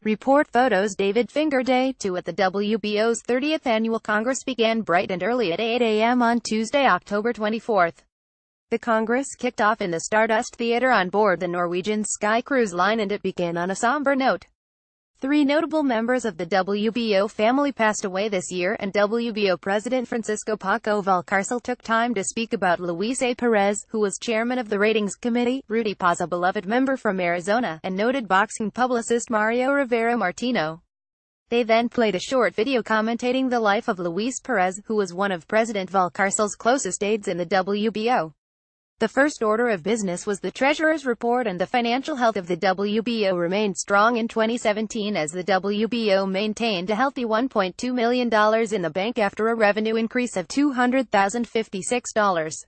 ReportPhotos David Finger Day 2 at the WBO's 30th Annual Congress began bright and early at 8 a.m. on Tuesday, October 24. The Congress kicked off in the Stardust Theater on board the Norwegian Sky Cruise Line, and it began on a somber note. 3 notable members of the WBO family passed away this year, and WBO President Francisco Paco Valcárcel took time to speak about Luis A. Perez, who was chairman of the Ratings Committee, Rudy Paz, a beloved member from Arizona, and noted boxing publicist Mario Rivera Martino. They then played a short video commentating the life of Luis Perez, who was one of President Valcárcel's closest aides in the WBO. The first order of business was the Treasurer's report, and the financial health of the WBO remained strong in 2017 as the WBO maintained a healthy $1.2 million in the bank after a revenue increase of $200,056.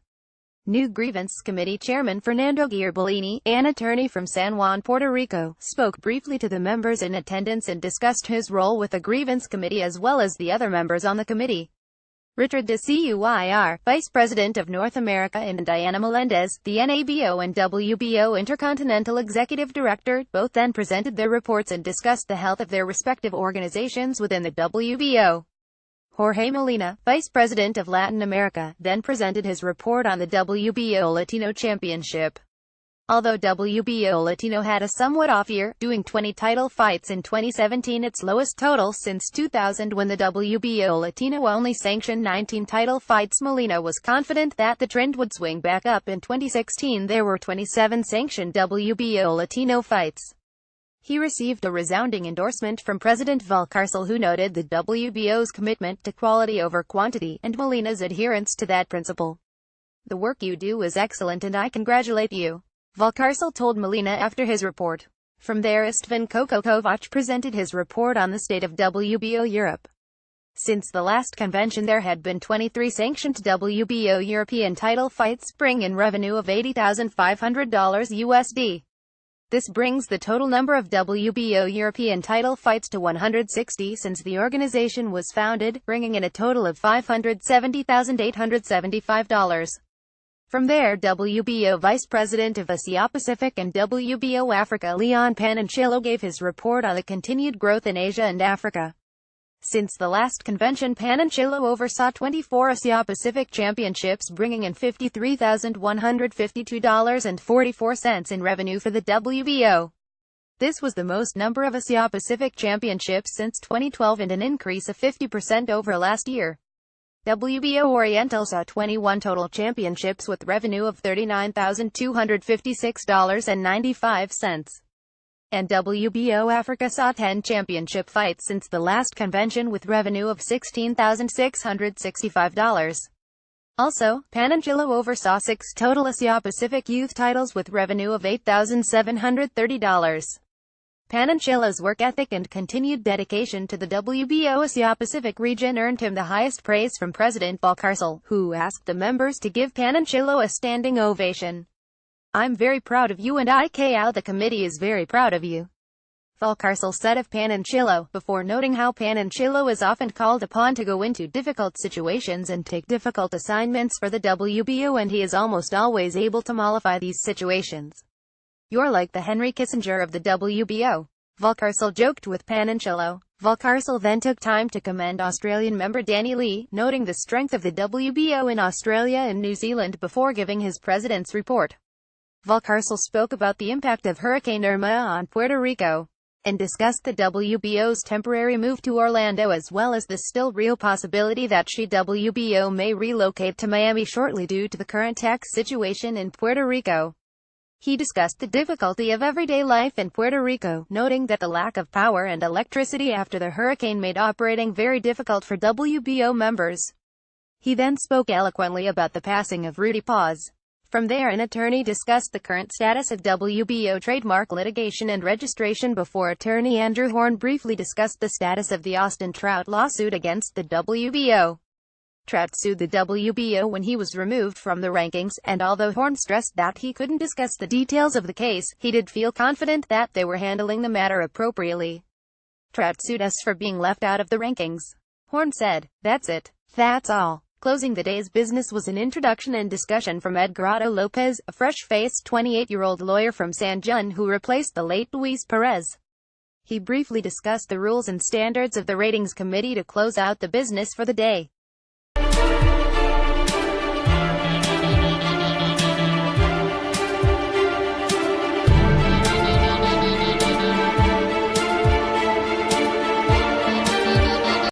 New Grievance Committee Chairman Fernando Girbellini, an attorney from San Juan, Puerto Rico, spoke briefly to the members in attendance and discussed his role with the Grievance Committee as well as the other members on the committee. Richard de Cuir, Vice President of North America, and Diana Melendez, the NABO and WBO Intercontinental Executive Director, both then presented their reports and discussed the health of their respective organizations within the WBO. Jorge Molina, Vice President of Latin America, then presented his report on the WBO Latino Championship. Although WBO Latino had a somewhat off year, doing 20 title fights in 2017, its lowest total since 2000 when the WBO Latino only sanctioned 19 title fights, Molina was confident that the trend would swing back up. In 2016 there were 27 sanctioned WBO Latino fights. He received a resounding endorsement from President Valcárcel, who noted the WBO's commitment to quality over quantity, and Molina's adherence to that principle. "The work you do is excellent and I congratulate you," Valcárcel told Molina after his report. From there, Istvan Kovac presented his report on the state of WBO Europe. Since the last convention there had been 23 sanctioned WBO European title fights, bringing in revenue of $80,500 USD. This brings the total number of WBO European title fights to 160 since the organization was founded, bringing in a total of $570,875. From there, WBO Vice President of Asia-Pacific and WBO Africa Leon Paninchillo gave his report on the continued growth in Asia and Africa. Since the last convention, Paninchillo oversaw 24 Asia-Pacific championships, bringing in $53,152.44 in revenue for the WBO. This was the most number of Asia-Pacific championships since 2012 and an increase of 50% over last year. WBO Oriental saw 21 total championships with revenue of $39,256.95. And WBO Africa saw 10 championship fights since the last convention with revenue of $16,665. Also, Paninchillo oversaw 6 total Asia-Pacific youth titles with revenue of $8,730. Paninchillo's work ethic and continued dedication to the WBO Asia-Pacific region earned him the highest praise from President Valcárcel, who asked the members to give Paninchillo a standing ovation. "I'm very proud of you and the committee is very proud of you," Valcárcel said of Paninchillo, before noting how Paninchillo is often called upon to go into difficult situations and take difficult assignments for the WBO, and he is almost always able to mollify these situations. "You're like the Henry Kissinger of the WBO," Valcárcel joked with Paninchillo. Valcárcel then took time to commend Australian member Danny Lee, noting the strength of the WBO in Australia and New Zealand before giving his president's report. Valcárcel spoke about the impact of Hurricane Irma on Puerto Rico, and discussed the WBO's temporary move to Orlando as well as the still real possibility that WBO may relocate to Miami shortly due to the current tax situation in Puerto Rico. He discussed the difficulty of everyday life in Puerto Rico, noting that the lack of power and electricity after the hurricane made operating very difficult for WBO members. He then spoke eloquently about the passing of Rudy Paz. From there, an attorney discussed the current status of WBO trademark litigation and registration before attorney Andrew Horn briefly discussed the status of the Austin Trout lawsuit against the WBO. Trout sued the WBO when he was removed from the rankings, and although Horn stressed that he couldn't discuss the details of the case, he did feel confident that they were handling the matter appropriately. "Trout sued us for being left out of the rankings," Horn said. "That's it. That's all." Closing the day's business was an introduction and discussion from Edgardo Lopez, a fresh-faced 28-year-old lawyer from San Juan who replaced the late Luis Perez. He briefly discussed the rules and standards of the ratings committee to close out the business for the day.